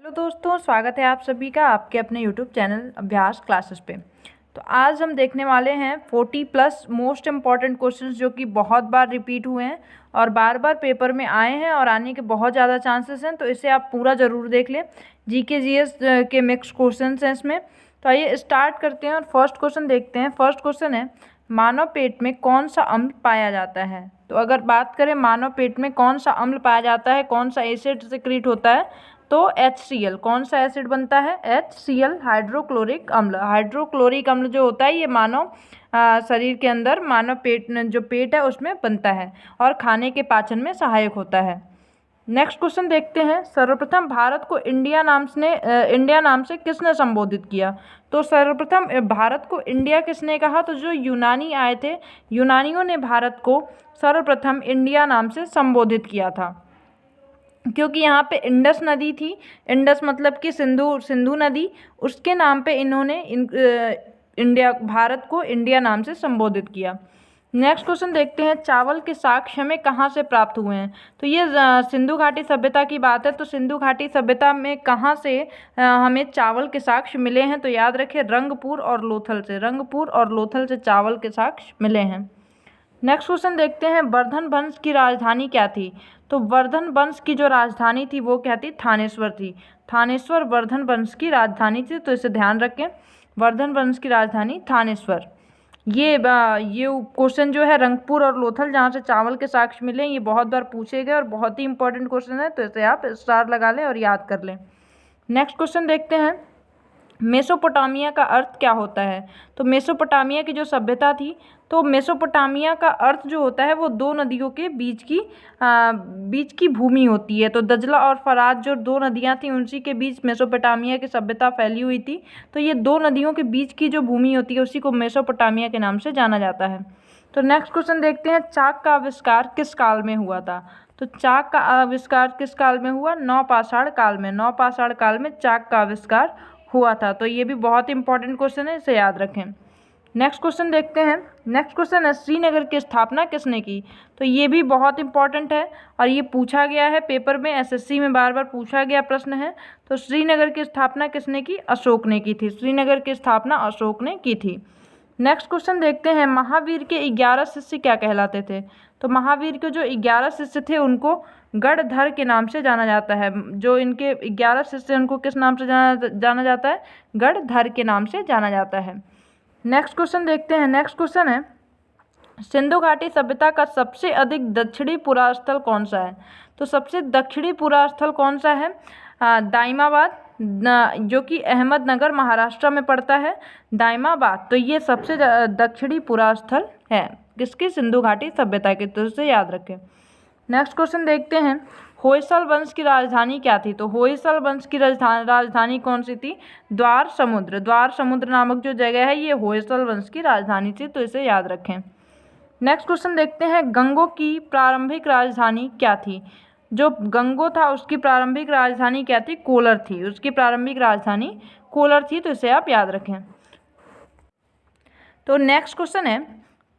Hello दोस्तों, स्वागत है आप सभी का आपके अपने यूट्यूब चैनल अभ्यास क्लासेस पे। तो आज हम देखने वाले हैं 40+ मोस्ट इम्पॉर्टेंट क्वेश्चंस जो कि बहुत बार रिपीट हुए हैं और बार बार पेपर में आए हैं और आने के बहुत ज़्यादा चांसेस हैं। तो इसे आप पूरा ज़रूर देख लें। जीके जीएस के मिक्स क्वेश्चंस हैं इसमें। तो आइए स्टार्ट करते हैं और फर्स्ट क्वेश्चन देखते हैं। फर्स्ट क्वेश्चन है, मानव पेट में कौन सा अम्ल पाया जाता है। तो अगर बात करें मानव पेट में कौन सा अम्ल पाया जाता है, कौन सा एसिड सिक्रीट होता है, तो HCl। कौन सा एसिड बनता है? HCl, हाइड्रोक्लोरिक अम्ल। हाइड्रोक्लोरिक अम्ल जो होता है ये मानव शरीर के अंदर, मानव पेट जो पेट है उसमें बनता है और खाने के पाचन में सहायक होता है। नेक्स्ट क्वेश्चन देखते हैं, सर्वप्रथम भारत को इंडिया नाम से किसने संबोधित किया। तो सर्वप्रथम भारत को इंडिया किसने कहा? तो जो यूनानी आए थे, यूनानियों ने भारत को सर्वप्रथम इंडिया नाम से संबोधित किया था, क्योंकि यहाँ पे इंडस नदी थी। इंडस मतलब कि सिंधु नदी, उसके नाम पे इन्होंने भारत को इंडिया नाम से संबोधित किया। नेक्स्ट क्वेश्चन देखते हैं, चावल के साक्ष्य हमें कहाँ से प्राप्त हुए हैं। तो ये सिंधु घाटी सभ्यता की बात है। तो सिंधु घाटी सभ्यता में कहाँ से हमें चावल के साक्ष्य मिले हैं? तो याद रखें, रंगपुर और लोथल से। रंगपुर और लोथल से चावल के साक्ष्य मिले हैं। नेक्स्ट क्वेश्चन देखते हैं, वर्धन वंश की राजधानी क्या थी। तो वर्धन वंश की जो राजधानी थी वो क्या थी? थानेश्वर थी। थानेश्वर वर्धन वंश की राजधानी थी। तो इसे ध्यान रखें, वर्धन वंश की राजधानी थानेश्वर। ये क्वेश्चन जो है रंगपुर और लोथल जहाँ से चावल के साक्ष्य मिले, ये बहुत बार पूछे गए और बहुत ही इंपॉर्टेंट क्वेश्चन है। तो इसे आप स्टार लगा लें और याद कर लें। नेक्स्ट क्वेश्चन देखते हैं, मेसोपोटामिया का अर्थ क्या होता है। तो मेसोपोटामिया की जो सभ्यता थी, तो मेसोपोटामिया का अर्थ जो होता है वो दो नदियों के बीच की भूमि होती है। तो दजला और फरात जो दो नदियां थी, उसी के बीच मेसोपोटामिया की सभ्यता फैली हुई थी। तो ये दो नदियों के बीच की जो भूमि होती है उसी को मेसोपोटामिया के नाम से जाना जाता है। तो नेक्स्ट क्वेश्चन देखते हैं, चाक का आविष्कार किस काल में हुआ था। तो चाक का आविष्कार किस काल में हुआ? नवपाषाण काल में। नवपाषाण काल में चाक का आविष्कार हुआ था। तो ये भी बहुत इंपॉर्टेंट क्वेश्चन है, इसे याद रखें। नेक्स्ट क्वेश्चन देखते हैं। नेक्स्ट क्वेश्चन है, श्रीनगर की स्थापना किसने की। तो ये भी बहुत इंपॉर्टेंट है और ये पूछा गया है पेपर में, SSC में बार बार पूछा गया प्रश्न है। तो श्रीनगर की स्थापना किसने की? अशोक ने की थी। श्रीनगर की स्थापना अशोक ने की थी। नेक्स्ट क्वेश्चन देखते हैं, महावीर के 11 शिष्य क्या कहलाते थे। तो महावीर के जो 11 शिष्य थे उनको गणधर के नाम से जाना जाता है। जो इनके 11 शिष्य उनको किस नाम से जाना जाता है? गणधर के नाम से जाना जाता है। नेक्स्ट क्वेश्चन देखते हैं। नेक्स्ट क्वेश्चन है, सिंधु घाटी सभ्यता का सबसे अधिक दक्षिणी पुरास्थल कौन सा है। तो सबसे दक्षिणी पुरास्थल कौन सा है? दाइमाबाद, जो कि अहमदनगर महाराष्ट्र में पड़ता है। दाइमाबाद, तो ये सबसे दक्षिणी पुरास्थल है किसकी? सिंधु घाटी सभ्यता की। तो इसे याद रखें। नेक्स्ट क्वेश्चन देखते हैं, होयसल वंश की राजधानी क्या थी। तो होयसल वंश की राजधानी कौन सी थी? द्वार समुद्र। द्वार समुद्र नामक जो जगह है ये होयसल वंश की राजधानी थी। तो इसे याद रखें। नेक्स्ट क्वेश्चन देखते हैं, गंगों की प्रारंभिक राजधानी क्या थी। जो गंगो था उसकी प्रारंभिक राजधानी क्या थी? कोलर थी। उसकी प्रारंभिक राजधानी कोलर थी। तो इसे आप याद रखें। तो नेक्स्ट क्वेश्चन है,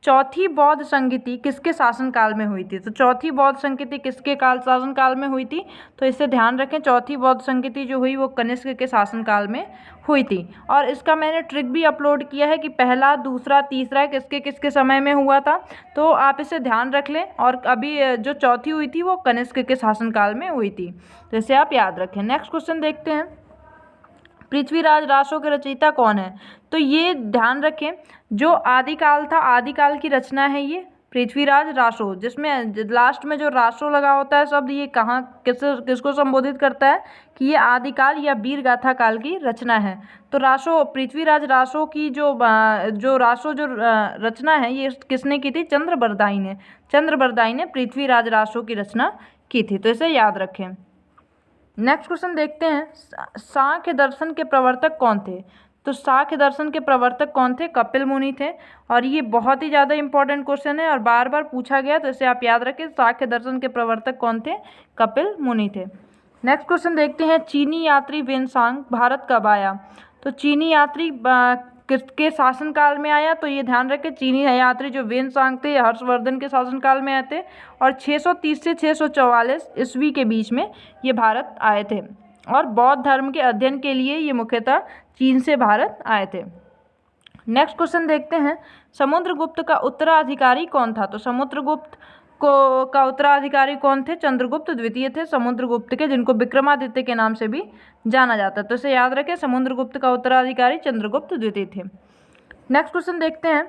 चौथी बौद्ध संगीति किसके शासनकाल में हुई थी। तो चौथी बौद्ध संगीति किसके शासनकाल में हुई थी? तो इसे ध्यान रखें, चौथी बौद्ध संगीति जो हुई वो कनिष्क के शासनकाल में हुई थी। और इसका मैंने ट्रिक भी अपलोड किया है कि पहला, दूसरा, तीसरा किसके किसके समय में हुआ था। तो आप इसे ध्यान रख लें। और अभी जो चौथी हुई थी वो कनिष्क के शासनकाल में हुई थी। तो इसे आप याद रखें। नेक्स्ट क्वेश्चन देखते हैं, पृथ्वीराज रासो के रचयिता कौन है। तो ये ध्यान रखें, जो आदिकाल था, आदिकाल की रचना है ये पृथ्वीराज रासो, जिसमें लास्ट में जो रासो लगा होता है शब्द, ये कहाँ किसको संबोधित करता है कि ये आदिकाल या वीर गाथा काल की रचना है। तो रासो, पृथ्वीराज रासो की जो रचना है ये किसने की थी? चंद्रबरदाई ने। चंद्रबरदाई ने पृथ्वीराज रासो की रचना की थी। तो इसे याद रखें। नेक्स्ट क्वेश्चन देखते हैं, सांख्य दर्शन के प्रवर्तक कौन थे। तो सांख्य दर्शन के प्रवर्तक कौन थे? कपिल मुनि थे। और ये बहुत ही ज़्यादा इंपॉर्टेंट क्वेश्चन है और बार बार पूछा गया, तो इसे आप याद रखें, सांख्य दर्शन के प्रवर्तक कौन थे? कपिल मुनि थे। नेक्स्ट क्वेश्चन देखते हैं, चीनी यात्री वेनसांग भारत कब आया। तो चीनी यात्री किसके शासनकाल में आया। तो ये ध्यान रखें, चीनी यात्री जो वेनसांग थे हर्षवर्धन के शासनकाल में आए थे और 630 से 644 ईस्वी के बीच में ये भारत आए थे। और बौद्ध धर्म के अध्ययन के लिए ये मुख्यतः चीन से भारत आए थे। नेक्स्ट क्वेश्चन देखते हैं, समुद्रगुप्त का उत्तराधिकारी कौन था? तो समुद्रगुप्त का उत्तराधिकारी कौन थे? चंद्रगुप्त द्वितीय थे समुद्रगुप्त के, जिनको विक्रमादित्य के नाम से भी जाना जाता है। तो इसे याद रखें, समुद्रगुप्त का उत्तराधिकारी चंद्रगुप्त द्वितीय थे। नेक्स्ट क्वेश्चन देखते हैं।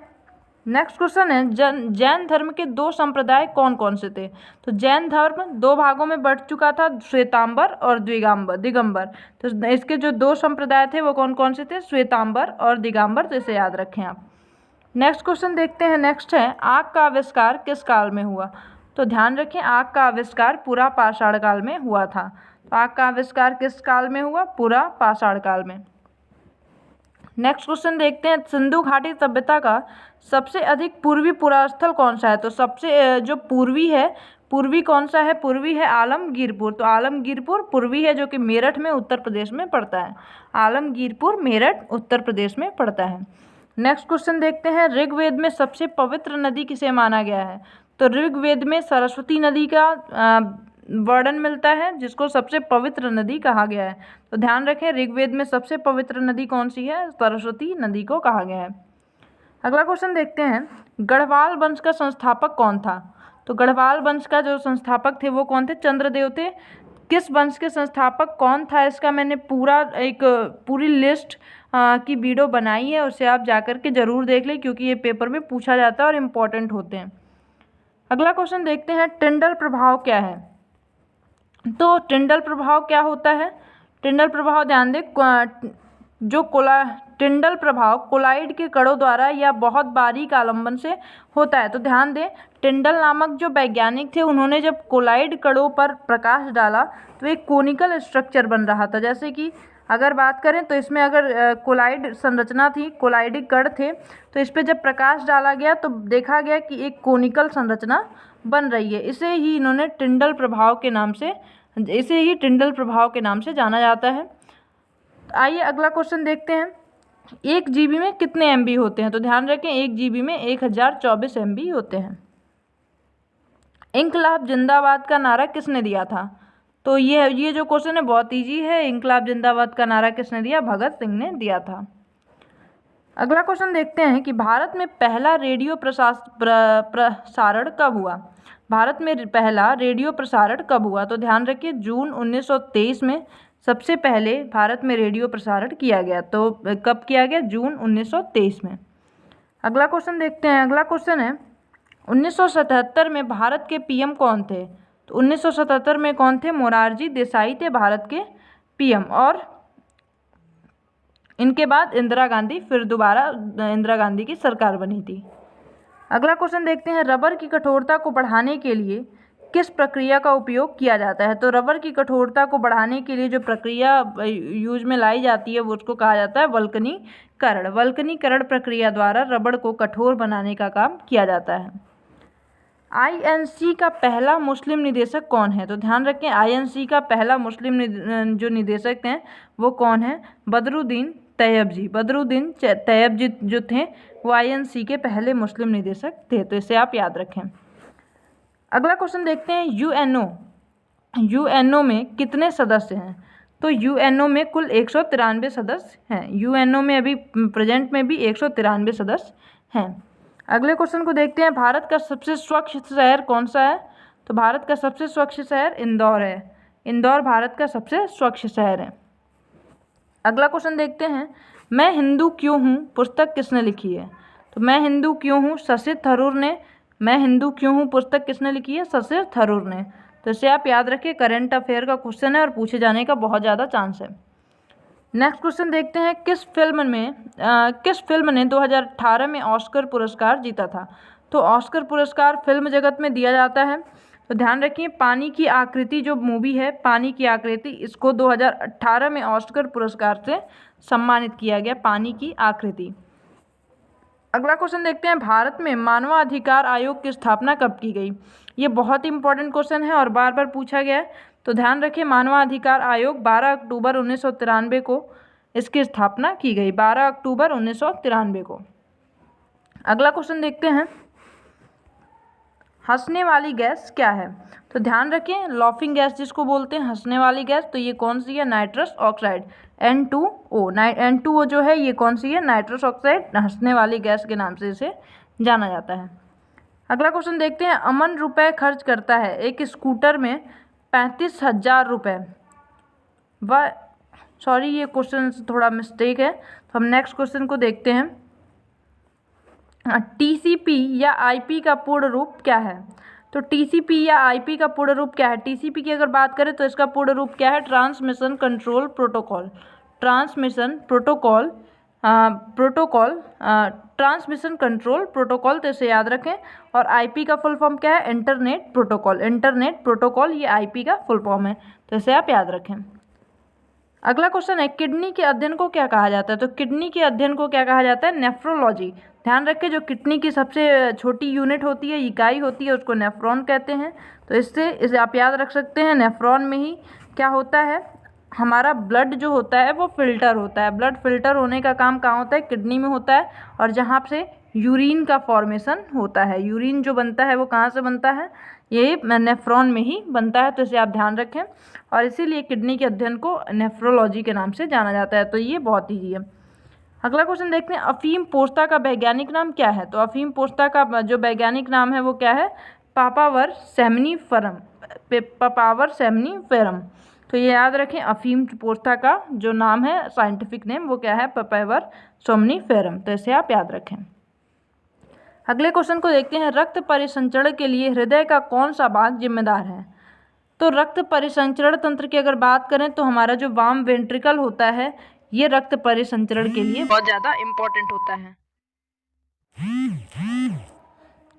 नेक्स्ट क्वेश्चन है, जैन धर्म के दो संप्रदाय कौन कौन से थे? तो जैन धर्म दो भागों में बढ़ चुका था, श्वेतांबर और दिगंबर। तो इसके जो दो संप्रदाय थे वो कौन कौन से थे? श्वेतांबर और दिगंबर। तो इसे याद रखें आप। नेक्स्ट क्वेश्चन देखते हैं। नेक्स्ट है, आग का आविष्कार किस काल में हुआ? तो ध्यान रखें, आग का आविष्कार पूरा पाषाण काल में हुआ था। तो आग का आविष्कार किस काल में हुआ? पूरा पाषाण काल में। नेक्स्ट क्वेश्चन देखते हैं, सिंधु घाटी सभ्यता का सबसे अधिक पूर्वी पुरास्थल कौन सा है? तो सबसे जो पूर्वी है, पूर्वी कौन सा है? पूर्वी है आलमगीरपुर। तो आलमगीरपुर पूर्वी है, जो कि मेरठ में उत्तर प्रदेश में पड़ता है। आलमगीरपुर मेरठ उत्तर प्रदेश में पड़ता है। नेक्स्ट क्वेश्चन देखते हैं, ऋग्वेद में सबसे पवित्र नदी किसे माना गया है? तो ऋग्वेद में सरस्वती नदी का वर्णन मिलता है, जिसको सबसे पवित्र नदी कहा गया है। तो ध्यान रखें, ऋग्वेद में सबसे पवित्र नदी कौन सी है? सरस्वती नदी को कहा गया है। अगला क्वेश्चन देखते हैं, गढ़वाल वंश का संस्थापक कौन था? तो गढ़वाल वंश का जो संस्थापक थे वो कौन थे? चंद्रदेव थे। किस वंश के संस्थापक कौन था, इसका मैंने पूरी लिस्ट की वीडियो बनाई है, उसे आप जाकर के ज़रूर देख लें, क्योंकि ये पेपर में पूछा जाता है और इम्पॉर्टेंट होते हैं। अगला क्वेश्चन देखते हैं, टिंडल प्रभाव क्या है? तो टिंडल प्रभाव क्या होता है? टिंडल प्रभाव ध्यान दें, टिंडल प्रभाव कोलाइड के कणों द्वारा या बहुत बारीक आलंबन से होता है। तो ध्यान दें, टिंडल नामक जो वैज्ञानिक थे, उन्होंने जब कोलाइड कणों पर प्रकाश डाला तो एक कोनिकल स्ट्रक्चर बन रहा था। जैसे कि अगर बात करें तो इसमें अगर कोलाइड संरचना थी, कोलाइडिक कण थे, तो इस पर जब प्रकाश डाला गया तो देखा गया कि एक कोनिकल संरचना बन रही है। इसे ही टिंडल प्रभाव के नाम से जाना जाता है। आइए अगला क्वेश्चन देखते हैं, एक जीबी में कितने एमबी होते हैं? तो ध्यान रखें, एक जीबी में 1024 एमबी होते हैं। इंकलाब जिंदाबाद का नारा किसने दिया था? तो ये जो क्वेश्चन है बहुत इजी है। इंकलाब जिंदाबाद का नारा किसने दिया? भगत सिंह ने दिया था। अगला क्वेश्चन देखते हैं कि भारत में पहला रेडियो प्रसारण कब हुआ? भारत में पहला रेडियो प्रसारण कब हुआ? तो ध्यान रखिए, जून 1923 में सबसे पहले भारत में रेडियो प्रसारण किया गया। तो कब किया गया? जून 1923 में। अगला क्वेश्चन देखते हैं। अगला क्वेश्चन है, 1977 में भारत के पीएम कौन थे? तो 1977 में कौन थे? मोरारजी देसाई थे भारत के पीएम, और इनके बाद इंदिरा गांधी, फिर दोबारा इंदिरा गांधी की सरकार बनी थी। अगला क्वेश्चन देखते हैं, रबर की कठोरता को बढ़ाने के लिए किस प्रक्रिया का उपयोग किया जाता है? तो रबर की कठोरता को बढ़ाने के लिए जो प्रक्रिया यूज में लाई जाती है वो उसको कहा जाता है वल्कनीकरण। वल्कनीकरण प्रक्रिया द्वारा रबर को कठोर बनाने का काम किया जाता है। आईएनसी का पहला मुस्लिम निदेशक कौन है? तो ध्यान रखें, आईएनसी का पहला मुस्लिम जो निदेशक हैं वो कौन है? बदरुद्दीन तैयब जी। बदरुद्दीन तैयब जी जो थे वो आईएनसी के पहले मुस्लिम निदेशक थे। तो इसे आप याद रखें। अगला क्वेश्चन देखते हैं, यूएनओ में कितने सदस्य हैं? तो यूएनओ में कुल 193 सदस्य हैं। यूएनओ में अभी प्रेजेंट में भी 193 सदस्य हैं। अगले क्वेश्चन को देखते हैं, भारत का सबसे स्वच्छ शहर कौन सा है? तो भारत का सबसे स्वच्छ शहर इंदौर है। इंदौर भारत का सबसे स्वच्छ शहर है। अगला क्वेश्चन देखते हैं, मैं हिंदू क्यों हूँ पुस्तक किसने लिखी है? तो मैं हिंदू क्यों हूँ शशि थरूर ने। मैं हिंदू क्यों हूँ पुस्तक किसने लिखी है? शशि थरूर ने। तो इसे आप याद रखिए, करंट अफेयर का क्वेश्चन है और पूछे जाने का बहुत ज़्यादा चांस है। नेक्स्ट क्वेश्चन देखते हैं, किस फिल्म ने 2018 में ऑस्कर पुरस्कार जीता था? तो ऑस्कर पुरस्कार फिल्म जगत में दिया जाता है। तो ध्यान रखिए, पानी की आकृति जो मूवी है, पानी की आकृति, इसको 2018 में ऑस्कर पुरस्कार से सम्मानित किया गया, पानी की आकृति। अगला क्वेश्चन देखते हैं, भारत में मानवाधिकार आयोग की स्थापना कब की गई? ये बहुत ही इंपॉर्टेंट क्वेश्चन है और बार बार पूछा गया है। तो ध्यान रखिए, मानवाधिकार आयोग 12 अक्टूबर 1993 को इसकी स्थापना की गई, 12 अक्टूबर 1993 को। अगला क्वेश्चन देखते हैं, हंसने वाली गैस क्या है? तो ध्यान रखें, लॉफिंग गैस जिसको बोलते हैं, हंसने वाली गैस, तो ये कौन सी है? Nitrous oxide, N2O। N2O जो है ये कौन सी है? नाइट्रस ऑक्साइड, हंसने वाली गैस के नाम से इसे जाना जाता है। अगला क्वेश्चन देखते हैं। अमन रुपए खर्च करता है एक स्कूटर में 35,000 रुपये। वह सॉरी, ये क्वेश्चन थोड़ा मिस्टेक है, तो हम नेक्स्ट क्वेश्चन को देखते हैं। TCP या IP का पूर्ण रूप क्या है? तो TCP या IP का पूर्ण रूप क्या है? TCP की अगर बात करें तो इसका पूर्ण रूप क्या है? Transmission control protocol. Transmission protocol transmission control protocol, तो इसे याद रखें। और IP का फुल फॉर्म क्या है? Internet protocol. इंटरनेट प्रोटोकॉल ये IP का फुल फॉर्म है, तो इसे आप याद रखें। अगला क्वेश्चन है, किडनी के अध्ययन को क्या कहा जाता है? तो किडनी के अध्ययन को क्या कहा जाता है? नेफ्रोलॉजी। ध्यान रखें, जो किडनी की सबसे छोटी यूनिट होती है, इकाई होती है, उसको नेफ्रॉन कहते हैं। तो इसे आप याद रख सकते हैं। नेफ्रॉन में ही क्या होता है? हमारा ब्लड जो होता है वो फिल्टर होता है। ब्लड फिल्टर होने का काम कहाँ होता है? किडनी में होता है। और जहाँ से यूरिन का फॉर्मेशन होता है, यूरिन जो बनता है वो कहाँ से बनता है? ये नेफ्रॉन में ही बनता है, तो इसे आप ध्यान रखें। और इसीलिए किडनी के अध्ययन को नेफ्रोलॉजी के नाम से जाना जाता है। तो ये बहुत ईजी है। अगला क्वेश्चन देखते हैं। अफीम पोस्ता का वैज्ञानिक नाम क्या है? तो अफीम पोस्ता का जो वैज्ञानिक नाम है वो क्या है? पापावर सेमनीफेरम। तो ये याद रखें, अफीम पोस्ता का जो नाम है, साइंटिफिक नेम, वो क्या है? Papaver somniferum. तो इसे आप याद रखें। अगले क्वेश्चन को देखते हैं। रक्त परिसंचरण के लिए हृदय का कौन सा भाग जिम्मेदार है? तो रक्त परिसंचरण तंत्र की अगर बात करें तो हमारा जो वाम वेंट्रिकल होता है, ये रक्त परिसंचरण के लिए बहुत ज़्यादा इम्पोर्टेंट होता है।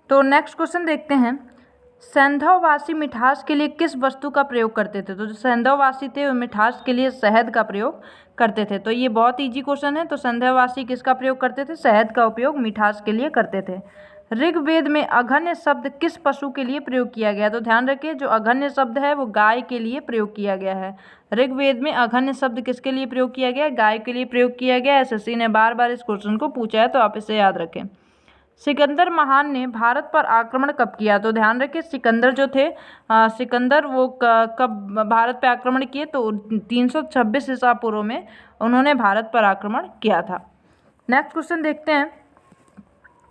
तो नेक्स्ट क्वेश्चन देखते हैं। सैंधववासी मिठास के लिए किस वस्तु का प्रयोग करते थे? तो जो सैंधववासी थे वो मिठास के लिए शहद का प्रयोग करते थे। तो ये बहुत इजी क्वेश्चन है। तो सैंधववासी किसका प्रयोग करते थे? शहद का उपयोग मिठास के लिए करते थे। ऋग्वेद में अघन्य शब्द किस पशु के लिए प्रयोग किया गया? तो ध्यान रखिए, जो अघन्य शब्द है वो गाय के लिए प्रयोग किया गया है। ऋग्वेद में अघन्य शब्द किसके लिए प्रयोग किया गया? गाय के लिए प्रयोग किया गया। SSC ने बार बार इस क्वेश्चन को पूछा है, तो आप इसे याद रखें। सिकंदर महान ने भारत पर आक्रमण कब किया? तो ध्यान रखिए, सिकंदर जो थे, सिकंदर वो कब भारत पर आक्रमण किए? तो 326 ईसा पूर्व में उन्होंने भारत पर आक्रमण किया था। नेक्स्ट क्वेश्चन देखते हैं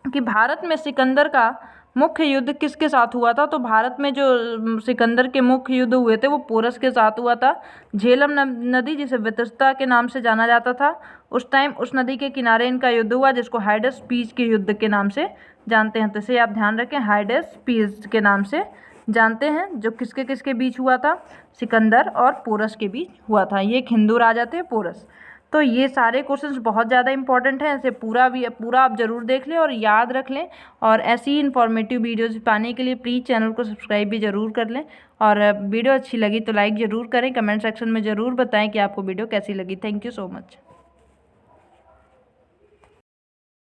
कि भारत में सिकंदर का मुख्य युद्ध किसके साथ हुआ था? तो भारत में जो सिकंदर के मुख्य युद्ध हुए थे वो पोरस के साथ हुआ था। झेलम नदी, जिसे वितस्ता के नाम से जाना जाता था, उस टाइम उस नदी के किनारे इनका युद्ध हुआ, जिसको हाइडस पीस के युद्ध के नाम से जानते हैं। तो इसे आप ध्यान रखें, हाइडस पीस के नाम से जानते हैं, जो किसके किसके बीच हुआ था? सिकंदर और पोरस के बीच हुआ था। ये एक हिंदू राजा थे, पोरस। तो ये सारे क्वेश्चंस बहुत ज़्यादा इंपॉर्टेंट हैं, इसे पूरा आप ज़रूर देख लें और याद रख लें। और ऐसी ही इन्फॉर्मेटिव वीडियोज़ पाने के लिए प्लीज़ चैनल को सब्सक्राइब भी ज़रूर कर लें। और वीडियो अच्छी लगी तो लाइक ज़रूर करें, कमेंट सेक्शन में ज़रूर बताएं कि आपको वीडियो कैसी लगी। Thank you so much.